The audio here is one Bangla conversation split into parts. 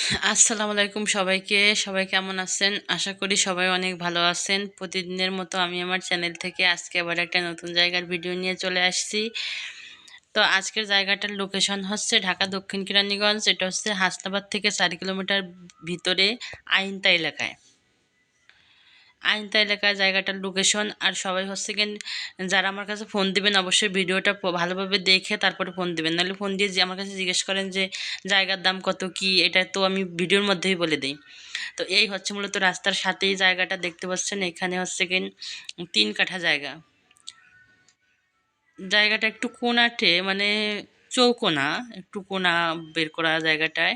আসসালামু আলাইকুম সবাইকে। সবাই কেমন আছেন? আশা করি সবাই অনেক ভালো আছেন। প্রতিদিনের মতো আমি আমার চ্যানেল থেকে আজকে আবার একটা নতুন জায়গার ভিডিও নিয়ে চলে আসছি। তো আজকের জায়গাটার লোকেশন হচ্ছে ঢাকা দক্ষিণ কেরানীগঞ্জ। এটা হচ্ছে হাসনাবাদ থেকে 4 কিলোমিটার ভিতরে আইনতা এলাকায়। আইনতা এলাকায় জায়গাটার লোকেশন। আর সবাই হচ্ছে গিয়ে যারা আমার কাছে ফোন দিবেন অবশ্যই ভিডিওটা ভালোভাবে দেখে তারপরে ফোন দিবেন, নাহলে ফোন দিয়ে যে আমার কাছে জিজ্ঞেস করেন যে জায়গার দাম কত কি, এটা তো আমি ভিডিওর মধ্যেই বলে দিই। তো এই হচ্ছে মূলত রাস্তার সাথেই জায়গাটা দেখতে পাচ্ছেন। এখানে হচ্ছে কি 3 কাঠা জায়গা। জায়গাটা একটু কোণাটে, মানে চৌকোনা, একটু কোণা বের করা জায়গাটায়।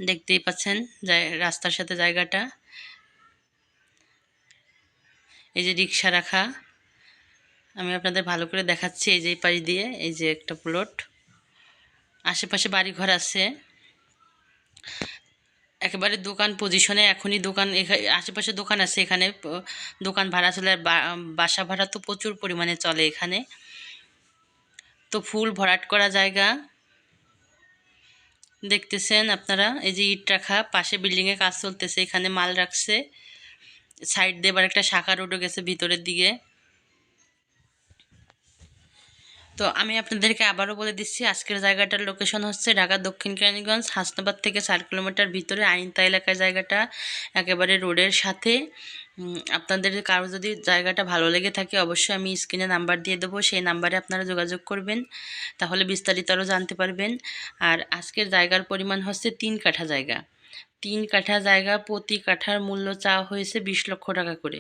দেখতেই পাচ্ছেন রাস্তার সাথে জায়গাটা। এই যে রিক্সা রাখা, আমি আপনাদের ভালো করে দেখাচ্ছি। এই যে এই পাশ দিয়ে এই যে একটা প্লট, আশেপাশে বাড়িঘর আছে। একেবারে দোকান পজিশনে, এখনই দোকান আশেপাশে দোকান আছে। এখানে দোকান ভাড়া চলে, আর বাসা ভাড়া তো প্রচুর পরিমাণে চলে এখানে। তো ফুল ভরাট করা জায়গা দেখতেছেন আপনারা। এই যে ইট রাখা, পাশে বিল্ডিংয়ে কাজ চলতেছে, এখানে মাল রাখছে। সাইড দিয়ে এবার একটা শাখা রোডও গেছে ভিতরের দিকে। তো আমি আপনাদেরকে আবারও বলে দিচ্ছি, আজকের জায়গাটার লোকেশন হচ্ছে ঢাকা দক্ষিণ কেরানীগঞ্জ, হাসনাবাদ থেকে 4 কিলোমিটার ভিতরে আইনতা এলাকায় জায়গাটা, একেবারে রোডের সাথে। আপনাদের কারো যদি জায়গাটা ভালো লেগে থাকে অবশ্যই আমি স্ক্রিনে নাম্বার দিয়ে দেবো, সেই নাম্বারে আপনারা যোগাযোগ করবেন, তাহলে বিস্তারিত আরও জানতে পারবেন। আর আজকের জায়গার পরিমাণ হচ্ছে 3 কাঠা জায়গা। 3 কাঠা জায়গা, প্রতি কাঠার মূল্য চাওয়া হয়েছে 20 লক্ষ টাকা করে।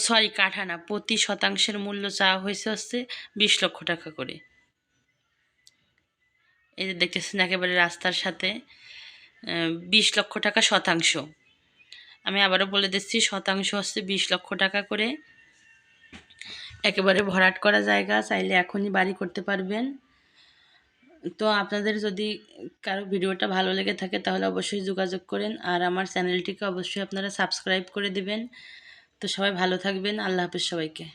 সরি, কাঠা না, প্রতি শতাংশের মূল্য চাওয়া হয়েছে হচ্ছে 20 লক্ষ টাকা করে। এই যে দেখতেছেন একেবারে রাস্তার সাথে 20 লক্ষ টাকা শতাংশ। আমি আবারও বলে দিচ্ছি, শতাংশ হচ্ছে 20 লক্ষ টাকা করে। একেবারে ভরাট করা জায়গা, চাইলে এখনই বাড়ি করতে পারবেন। তো আপনাদের যদি কারো ভিডিওটা ভালো লেগে থাকে তাহলে অবশ্যই যোগাযোগ করেন, আর আমার চ্যানেলটিকে অবশ্যই আপনারা সাবস্ক্রাইব করে দেবেন। তো সবাই ভালো থাকবেন। আল্লাহ হাফেজ সবাইকে।